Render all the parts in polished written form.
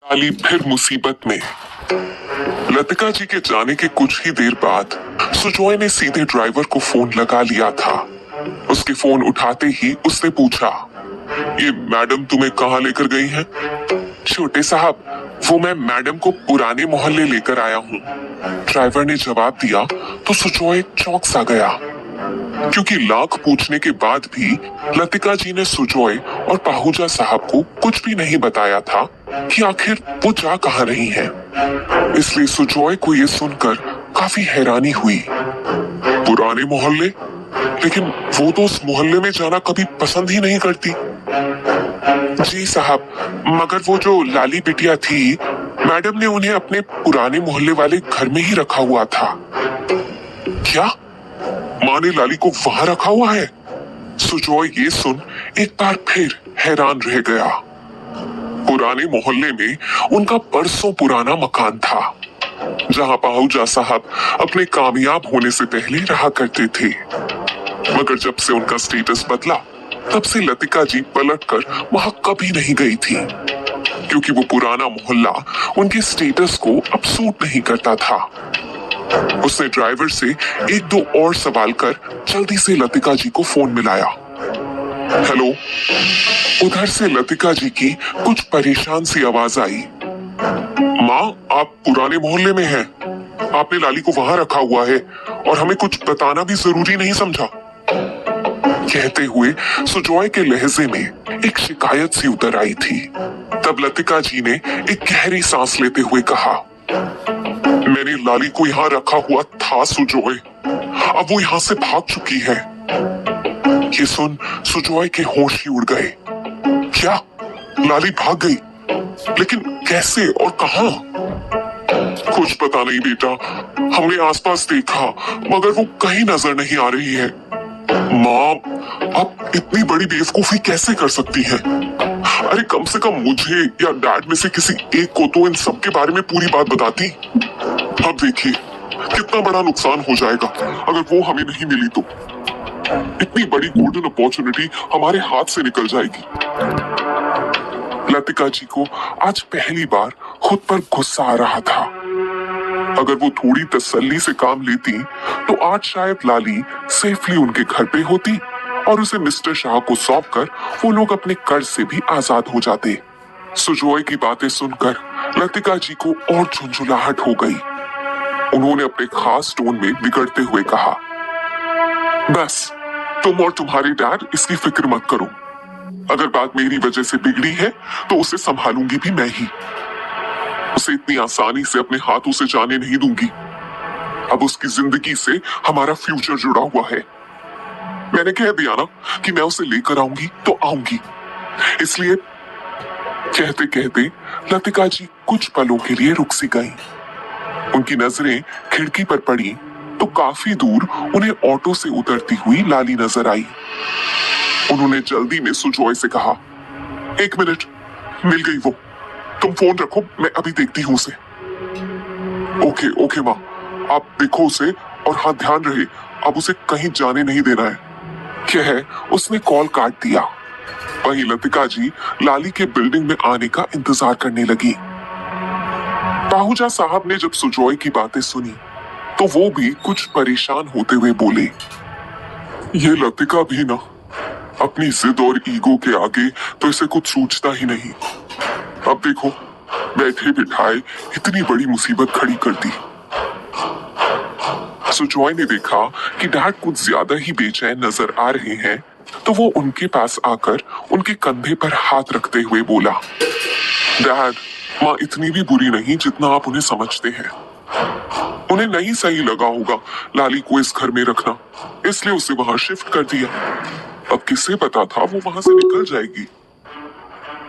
लाली फिर मुसीबत में। लतिका जी के जाने के कुछ ही देर बाद सुजॉय ने सीधे ड्राइवर को फोन लगा लिया था। उसके फोन उठाते ही उसने पूछा, ये मैडम तुम्हें कहाँ लेकर गई हैं? छोटे साहब, वो मैं मैडम को पुराने मोहल्ले लेकर आया हूँ। ड्राइवर ने जवाब दिया तो सुजॉय चौंक सा गया, क्योंकि लाख पूछने के बाद भी लतिका जी ने सुजॉय और पाहूजा साहब को कुछ भी नहीं बताया था कि आखिर वो जा कहाँ रही हैं। इसलिए सुजॉय को ये सुनकर काफी हैरानी हुई। पुराने मोहल्ले? लेकिन वो तो उस मोहल्ले में जाना कभी पसंद ही नहीं करती। जी साहब, मगर वो जो लाली बिटिया थी, मैडम ने उन्हें अपने पुराने मोहल्ले वाले घर में ही रखा हुआ था। क्या? माँ ने लाली को वहां रखा हुआ है? सुजॉय ये सुन एक बार फिर हैरान रह गया। पुराने मोहल्ले में उनका बरसों पुराना मकान था, जहां पाहूजा साहब अपने कामयाब होने से पहले रहा करते थे। मगर जब से उनका स्टेटस बदला, तब से लतिका जी पलटकर वहां कभी नहीं गई थी, क्योंकि वो पुराना मोहल्ला उनके स्टेटस को अब सूट नहीं करता था। उसने ड्राइवर से एक दो और सवाल कर जल्दी से लतिका जी को फोन मिलाया। हेलो। उधर से लतिका जी की कुछ परेशान सी आवाज आई। माँ, आप पुराने मोहल्ले में हैं। आपने लाली को वहां रखा हुआ है और हमें कुछ बताना भी जरूरी नहीं समझा। कहते हुए सुजॉय के लहजे में एक शिकायत सी उतर आई थी। तब लतिका जी ने एक गहरी सांस लेते हुए कहा, मैंने लाली को यहाँ रखा हुआ था सुजॉय, अब वो यहाँ से भाग चुकी है। ये सुन सुजॉय के होश ही उड़ गए। क्या? लाली भाग गई? लेकिन कैसे और कहां? कुछ पता नहीं बेटा, हमने आसपास देखा मगर वो कहीं नजर नहीं आ रही है। माँ, आप इतनी बड़ी बेवकूफी कैसे कर सकती हैं? अरे कम से कम मुझे या डैड में से किसी एक को तो इन सब के बारे में पूरी बात बताती। अब देखिए कितना बड़ा नुकसान हो जाएगा अगर वो हमें नहीं मिली तो। इतनी बड़ी गोल्डन अपॉर्चुनिटी हमारे हाथ से निकल जाएगी। लतिका जी को आज पहली बार खुद पर गुस्सा आ रहा था। अगर वो थोड़ी तसल्ली से काम लेती तो आज शायद लाली सेफली उनके घर पे होती और उसे मिस्टर शाह को सौंपकर वो लोग अपने कर्ज से भी आजाद हो जाते। सुजॉय की बातें सुनकर लतिका जी को और झुंझुलाहट हो गई। उन्होंने अपने खास टोन में बिगड़ते हुए कहा, बस तुम और तुम्हारे डैड इसकी फिक्र मत करो। अगर बात मेरी वजह से बिगड़ी है तो उसे संभालूंगी भी मैं ही। उसे इतनी आसानी से अपने हाथों से जाने नहीं दूंगी। अब उसकी जिंदगी से हमारा फ्यूचर जुड़ा हुआ है। मैंने कह दिया ना कि मैं उसे लेकर आऊंगी तो आऊंगी। इसलिए कहते कहते लतिका जी कुछ पलों के लिए रुक सी गईं। उनकी नजरें खिड़की पर पड़ी तो काफी दूर उन्हें ऑटो से उतरती हुई लाली नजर आई। उन्होंने जल्दी में सुजॉय से कहा, एक मिनट, मिल गई वो। तुम फोन रखो, मैं अभी देखती हूँ उसे। ओके ओके माँ, आप देखो उसे और हाँ ध्यान रहे, अब उसे कहीं जाने नहीं देना है। कह उसने कॉल काट दिया। वहीं लतिका जी लाली के बिल्डिंग में आने का इंतजार करने लगी। पाहूजा साहब ने जब सुजॉय की बातें सुनी तो वो भी कुछ परेशान होते हुए बोले, ये लतिका भी ना अपनी जिद और ईगो के आगे तो इसे कुछ सोचता ही नहीं। अब देखो बैठे बिठाए इतनी बड़ी मुसीबत खड़ी कर दी। सुजॉय ने देखा कि डैड कुछ ज्यादा ही बेचैन नजर आ रहे हैं तो वो उनके पास आकर उनके कंधे पर हाथ रखते हुए बोला, डैड, माँ इतनी भी बुरी नहीं जितना आप उन्हें समझते हैं। उन्हें नहीं सही लगा होगा लाली को इस घर में रखना, इसलिए उसे वहां शिफ्ट कर दिया। अब किसे पता था वो वहां से निकल जाएगी।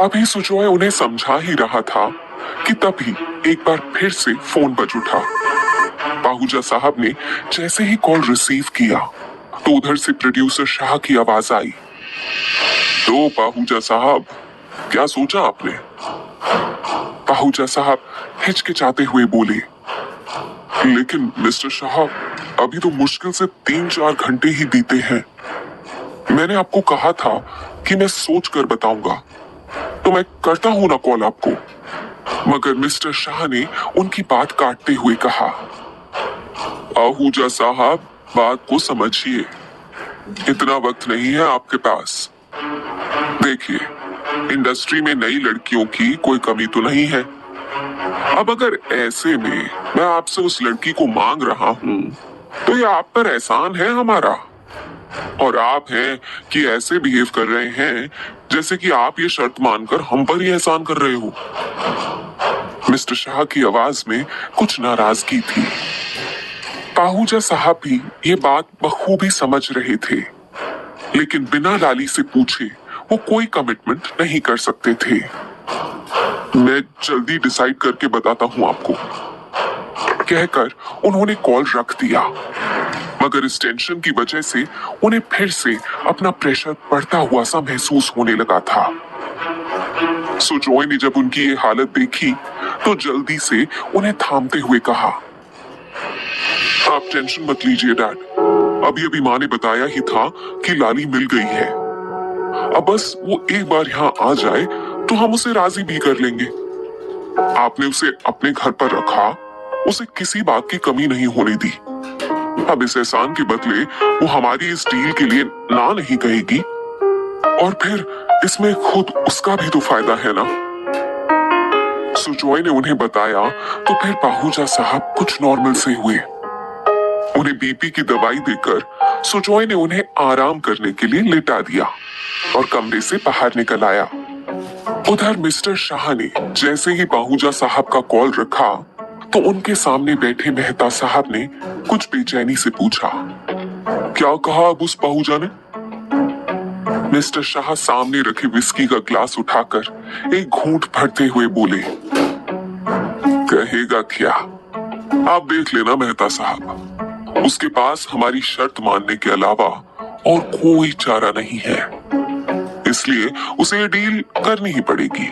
अभी सुजॉय उन्हें समझा ही रहा था कि तभी एक बार फिर से फोन बज उठा। पाहूजा साहब ने जैसे ही कॉल रिसीव किया तो उधर से प्रोड्यूसर शाह की आवाज आई, तो पाहूजा साहब, क्या सोचा आपने? पाहूजा साहब हिचकिचाते हुए बोले, लेकिन मिस्टर शाह, अभी तो मुश्किल से 3-4 घंटे ही बीते हैं। मैंने आपको कहा था कि मैं सोच कर बताऊंगा, तो मैं करता हूं ना कॉल आपको। मगर मिस्टर शाह ने उनकी बात काटते हुए कहा, आहूजा साहब, बात को समझिए, इतना वक्त नहीं है आपके पास। देखिए, इंडस्ट्री में नई लड़कियों की कोई कमी तो नहीं है। अब अगर ऐसे में मैं आपसे उस लड़की को मांग रहा हूँ तो ये आप पर एहसान है हमारा, और आप हैं कि ऐसे बिहेव कर रहे हैं जैसे कि आप ये शर्त मानकर हम पर ही एहसान कर रहे हो। मिस्टर शाह की आवाज में कुछ नाराजगी थी। पाहूजा साहब भी ये बात बखूबी समझ रहे थे, लेकिन बिना लाली से पूछे वो कोई कमिटमेंट नहीं कर सकते थे। मैं जल्दी डिसाइड करके बताता हूं आपको, कहकर उन्होंने कॉल रख दिया। मगर इस टेंशन की वजह से उन्हें फिर से अपना प्रेशर बढ़ता हुआ सा महसूस होने लगा था। सुजॉय ने जब उनकी ये हालत देखी तो जल्दी से उन्हें थामते हुए कहा, आप टेंशन मत लीजिए डैड, अभी अभी माँ ने बताया ही था कि लाली मिल गई है। अब बस वो एक बार यहाँ आ जाए तो हम उसे राजी भी कर लेंगे। आपने उसे अपने घर पर रखा, उसे किसी बात की कमी नहीं होने दी। अब इस एहसान के बदले वो हमारी इस डील के लिए ना नहीं कहेगी, और फिर इसमें खुद उसका भी तो फायदा है ना। सुजॉय ने उन्हें बताया तो फिर पाहूजा साहब कुछ नॉर्मल से हुए। उन्हें बीपी की दवाई देकर सुजॉय ने उन्हें आराम करने के लिए लेटा दिया और कमरे से बाहर निकल आया। उधर मिस्टर शाह ने जैसे ही पाहूजा साहब का कॉल रखा तो उनके सामने बैठे मेहता साहब ने कुछ बेचैनी से पूछा, क्या कहा अब उस पाहूजा ने? मिस्टर शाह सामने रखे विस्की का ग्लास उठाकर एक घूंट भरते हुए बोले, कहेगा क्या, आप देख लेना मेहता साहब, उसके पास हमारी शर्त मानने के अलावा और कोई चारा नहीं है, इसलिए उसे ये डील करनी ही पड़ेगी।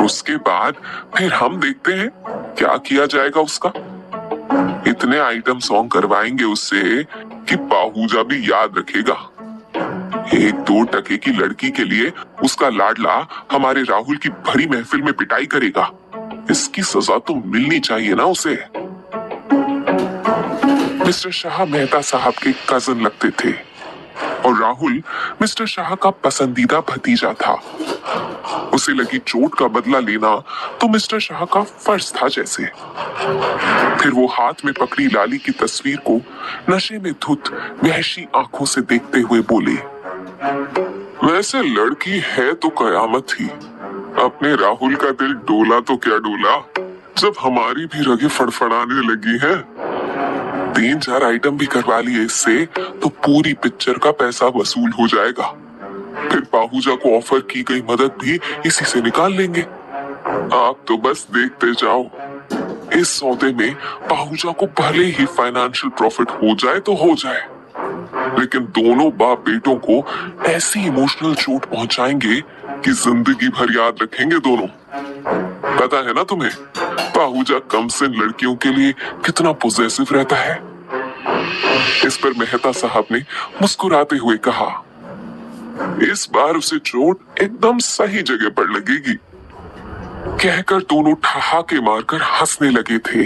उसके बाद फिर हम देखते हैं क्या किया जाएगा उसका। इतने आइटम सॉन्ग करवाएंगे उससे कि पाहूजा भी याद रखेगा। 1-2 टके की लड़की के लिए उसका लाडला हमारे राहुल की भरी महफिल में पिटाई करेगा। इसकी सजा तो मिलनी चाहिए ना उसे। मिस्टर शाह मेहता साहब के कजन लगते थे और राहुल मिस्टर शाह का पसंदीदा भतीजा था। उसे लगी चोट का बदला लेना तो मिस्टर शाह का फर्ज था जैसे। फिर वो हाथ में पकड़ी लाली की तस्वीर को नशे में धुत वहशी आंखों से देखते हुए बोले, वैसे लड़की है तो कयामत ही। अपने राहुल का दिल डोला तो क्या डोला, जब हमारी भी रगे फड़फड़ाने लगी है। 3-4 आइटम भी करवा लिए इससे तो पूरी पिक्चर का पैसा वसूल हो जाएगा। फिर पाहूजा को ऑफर की गई मदद भी इसी से निकाल लेंगे। आप तो बस देखते जाओ। इस सौदे में पाहूजा को भले ही फाइनेंशियल प्रॉफिट हो जाए तो हो जाए, लेकिन दोनों बाप बेटों को ऐसी इमोशनल चोट पहुंचाएंगे कि जिंदगी भर याद रखेंगे दोनों। पता है ना तुम्हें, पाहूजा कमसिन लड़कियों के लिए कितना पॉजिटिव रहता है। इस पर मेहता साहब ने मुस्कुराते हुए कहा, इस बार उसे चोट एकदम सही जगह पर लगेगी। कहकर दोनों ठहाके मारकर हंसने लगे थे।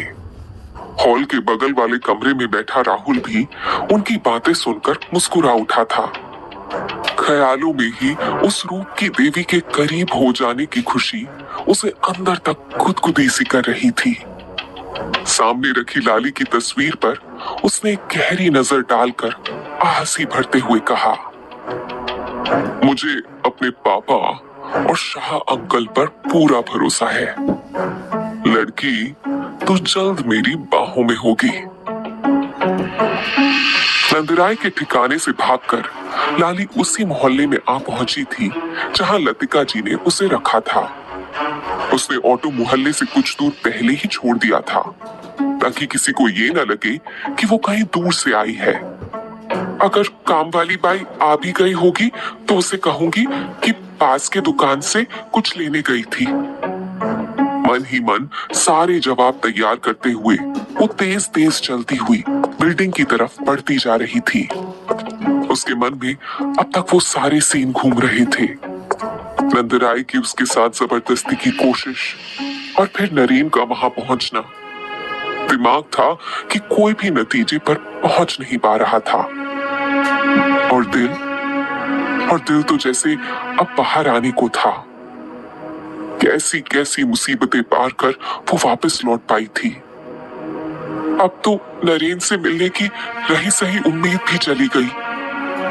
हॉल के बगल वाले कमरे में बैठा राहुल भी उनकी बातें सुनकर मुस्कुरा उठा था। ख्यालों में ही उस रूप की देवी के करीब हो जाने की खुशी उसे अंदर तक गुदगुदी सी कर रही थी। सामने रखी लाली की तस्वीर पर उसने एक गहरी नजर डालकर आहसी भरते हुए कहा, मुझे अपने पापा और शाह अंकल पर पूरा भरोसा है। लड़की तो जल्द मेरी बाहों में होगी। नंदराय के ठिकाने से भागकर लाली उसी मोहल्ले में आ पहुंची थी जहां लतिका जी ने उसे रखा था। उसने ऑटो मोहल्ले से कुछ दूर पहले ही छोड़ दिया था ताकि किसी को ये न लगे कि वो कहीं दूर से आई है। अगर काम वाली बाई आ भी गई होगी तो उसे कहूंगी कि पास के दुकान से कुछ लेने गई थी। मन ही मन सारे जवाब तैयार करते हुए वो तेज तेज चलती हुई बिल्डिंग की तरफ बढ़ती जा रही थी। उसके मन में अब तक वो सारे सीन घूम रहे थे। नंदराय की उसके साथ जबरदस्ती की कोशिश, और फिर नरेन का वहां पहुंचना। दिमाग था कि कोई भी नतीजे पर पहुंच नहीं पा रहा था, और दिल तो जैसे अब बाहर आने को था। कैसी कैसी मुसीबतें पार कर वो वापस लौट पाई थी। अब तो नरेन से मिलने की रही सही उम्मीद भी चली गई।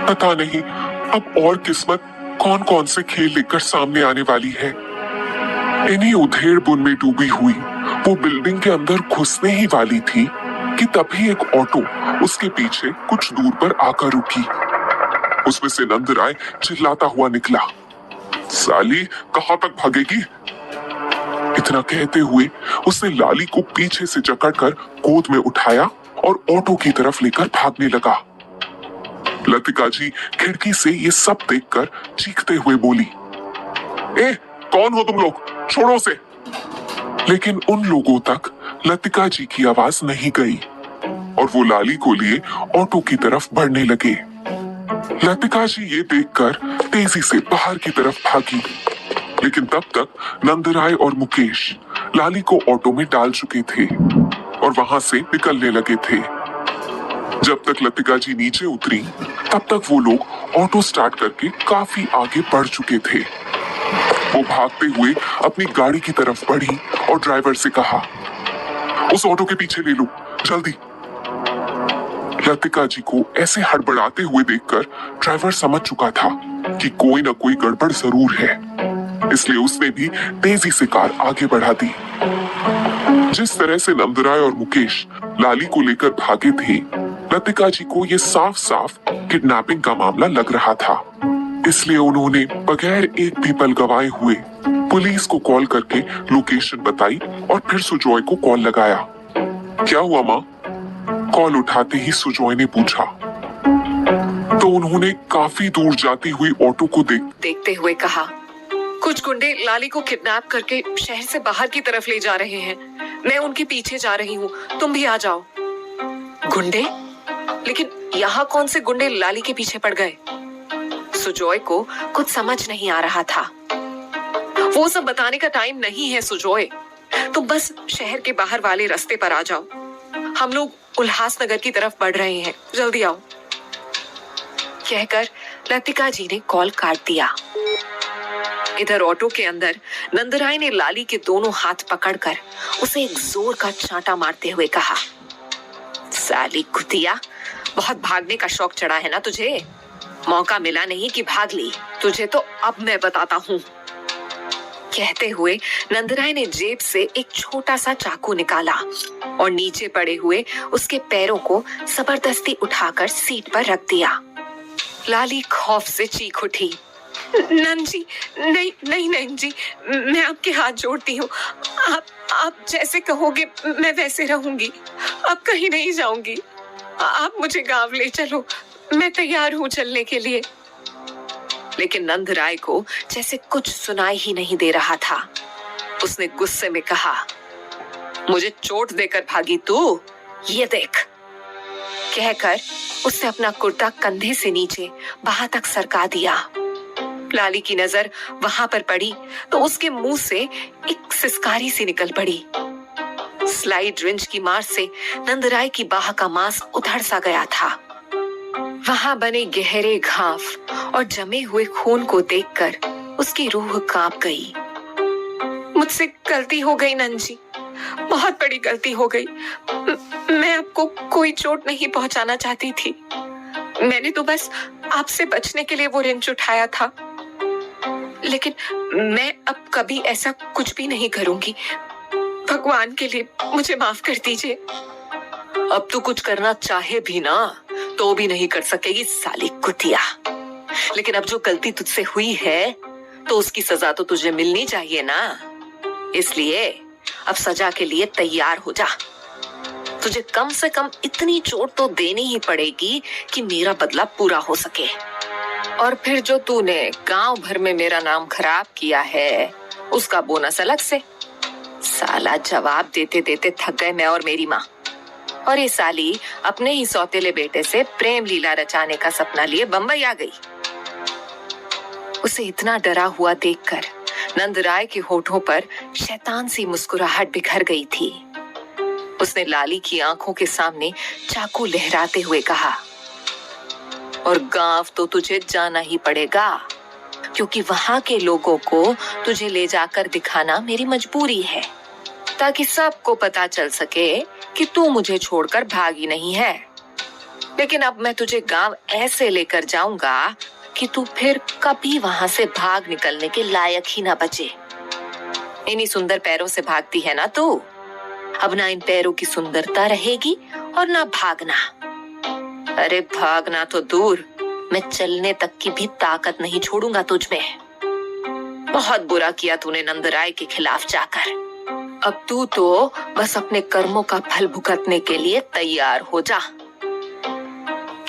पता नहीं अब और किस्मत कौन कौन से खेल लेकर सामने आने वाली है। इन्हीं उधेड़ बुन में डूबी हुई वो बिल्डिंग के अंदर घुसने ही वाली थी कि तभी एक ऑटो उसके पीछे कुछ दूर पर आकर रुकी। उसमें से नंदराय चिल्लाता हुआ निकला, साली कहां तक भागेगी? इतना कहते हुए उसने लाली को पीछे से जकड़कर गोद में उठाया और ऑटो की तरफ लेकर भागने लगा। लतिका जी खिड़की से ये सब देखकर चीखते हुए बोली, ए कौन हो तुम लोग, छोड़ो उसे। लेकिन उन लोगों तक लतिका जी की आवाज नहीं गई और वो लाली को लिए ऑटो की तरफ बढ़ने लगे। लतिका जी ये देखकर तेजी से बाहर की तरफ भागी, लेकिन तब तक नंदराय और मुकेश लाली को ऑटो में डाल चुके थे और वहां से निकलने लगे थे। जब तक लतिका जी नीचे उतरी तब तक वो लोग ऑटो स्टार्ट करके काफी आगे बढ़ चुके थे। वो भागते हुए अपनी गाड़ी की तरफ बढ़ी और ड्राइवर से कहा, उस ऑटो के पीछे ले लो जल्दी। लतिका जी को ऐसे हड़बड़ाते हुए देखकर ड्राइवर समझ चुका था कि कोई ना कोई गड़बड़ जरूर है, इसलिए उसने भी तेजी से कार आगे बढ़ा दी। जिस तरह से नंदराय और मुकेश लाली को लेकर भागे थे, लतिका जी को यह साफ साफ किडनैपिंग का मामला लग रहा था। इसलिए उन्होंने बगैर एक भी पल गवाए हुए पुलिस को कॉल करके लोकेशन बताई और फिर सुजॉय को कॉल लगाया। क्या हुआ माँ? कॉल उठाते ही सुजॉय ने पूछा तो उन्होंने काफी दूर जाती हुई ऑटो को देखते हुए कहा, कुछ गुंडे लाली को किडनैप करके शहर से बाहर की तरफ ले जा रहे हैं। मैं उनके पीछे जा रही हूँ, तुम भी आ जाओ। गुंडे? लेकिन यहाँ कौन से गुंडे लाली के पीछे पड़ गए? सुजॉय को कुछ समझ नहीं आ रहा था। वो सब बताने का टाइम नहीं है सुजॉय, तुम बस शहर के बाहर वाले रास्ते पर आ जाओ। हम लोग उल्लासनगर की तरफ बढ़ रहे हैं, जल्दी आओ। कहकर लतिका जी ने कॉल काट दिया। इधर ऑटो के अंदर नंदराय ने लाली के दोनों हाथ पकड़कर उसे एक जोर का चांटा मारते हुए कहा, साली कुतिया, बहुत भागने का शौक चढ़ा है ना तुझे? मौका मिला नहीं कि भाग ली, तुझे तो अब मैं बताता हूँ। कहते हुए नंदराय ने जेब से एक छोटा सा चाकू निकाला और नीचे पड़े हुए उसके पैरों को जबरदस्ती उठाकर सीट पर रख दिया। लाली खौफ से चीख उठी, नंद जी, नहीं नहीं नंद जी, मैं आपके हाथ जोड़ती हूँ। आप जैसे कहोगे मैं वैसे रहूंगी, अब कहीं नहीं जाऊंगी। आप मुझे गांव ले चलो, मैं तैयार हूँ चलने के लिए। लेकिन नंदराय को जैसे कुछ सुनाई ही नहीं दे रहा था। उसने गुस्से में कहा, मुझे चोट देकर भागी तू, ये देख। कहकर उसने अपना कुर्ता कंधे से नीचे बाह तक सरका दिया। लाली की नजर वहां पर पड़ी तो उसके मुंह से एक सिसकारी सी निकल पड़ी। स्लाइड रिंच की मार से नंदराय की बाह का मांस उधड़ सा गया था। वहां बने गहरे घाव और जमे हुए खून को देखकर उसकी रूह कांप गई। मुझसे गलती हो गई नंद जी, बहुत बड़ी गलती हो गई। मैं आपको कोई चोट नहीं पहुंचाना चाहती थी। मैंने तो बस आपसे बचने के लिए वो रिंच उठाया था, लेकिन मैं अब कभी ऐसा कुछ भी नहीं करूंगी। भगवान के लिए मुझे माफ कर दीजिए। अब तू कुछ करना चाहे भी ना तो भी नहीं कर सकेगी साली कुतिया। लेकिन अब जो गलती तुझसे हुई है तो उसकी सजा तो तुझे मिलनी चाहिए ना, इसलिए अब सजा के लिए तैयार हो जा। तुझे कम से कम इतनी चोट तो देनी ही पड़ेगी कि मेरा बदला पूरा हो सके। और फिर जो तूने गांव भर में मेरा नाम खराब किया है उसका बोनस अलग से। साला जवाब देते देते थक गए मैं और मेरी माँ। और ये साली अपने ही सौतेले बेटे से प्रेम लीला रचाने का सपना लिए बंबई आ गई। उसे इतना डरा हुआ देखकर नंदराय के होठों पर शैतान सी मुस्कुराहट बिखर गई थी। उसने लाली की आंखों के सामने चाकू लहराते हुए कहा, और गांव तो तुझे जाना ही पड़ेगा, क्योंकि वहां के लोगों को तुझे ले जाकर दिखाना मेरी मजबूरी है, ताकि सबको पता चल सके कि तू मुझे छोड़कर भागी नहीं है। लेकिन अब मैं तुझे गांव ऐसे लेकर जाऊंगा कि तू फिर कभी वहां से भाग निकलने के लायक ही ना बचे। इन्हीं सुंदर पैरों से भागती है ना तू, अब ना इन पैरों की सुंदरता रहेगी और ना भागना। अरे भागना तो दूर, मैं चलने तक की भी ताकत नहीं छोड़ूंगा तुझ में। बहुत बुरा किया तूने नंदराय के खिलाफ जाकर। अब तू तो बस अपने कर्मों का फल भुगतने के लिए तैयार हो जा।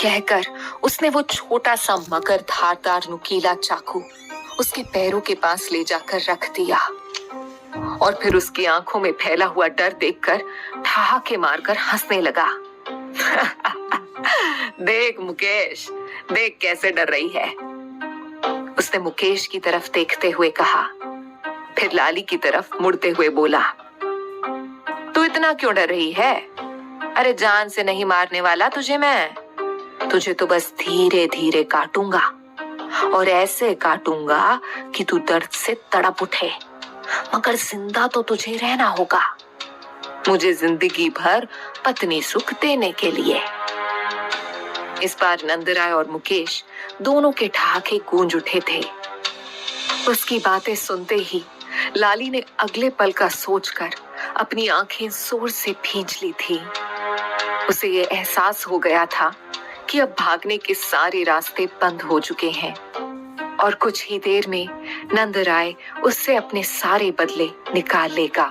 कहकर उसने वो छोटा सा मगर धारदार नुकीला चाकू उसके पैरों के पास ले जाकर रख दिया और फिर उसकी आंखों में फैला हुआ डर देखकर ठहाके मारकर हंसने लगा। देख मुकेश, देख कैसे डर रही है, उसने मुकेश की तरफ देखते हुए कहा। फिर लाली की तरफ मुड़ते हुए बोला, तू इतना क्यों डर रही है? अरे जान से नहीं मारने वाला तुझे मैं, तुझे तो बस धीरे धीरे काटूंगा और ऐसे काटूंगा कि तू दर्द से तड़प उठे, मगर जिंदा तो तुझे रहना होगा, मुझे जिंदगी भर पत्नी सुख देने के लिए। इस बार नंदराय और मुकेश दोनों के ठहाके गूंज उठे थे। उसकी बातें सुनते ही लाली ने अगले पल का सोचकर अपनी आंखें जोर से भींच ली थी। उसे ये एहसास हो गया था कि अब भागने के सारे रास्ते बंद हो चुके हैं और कुछ ही देर में नंदराय उससे अपने सारे बदले निकाल लेगा।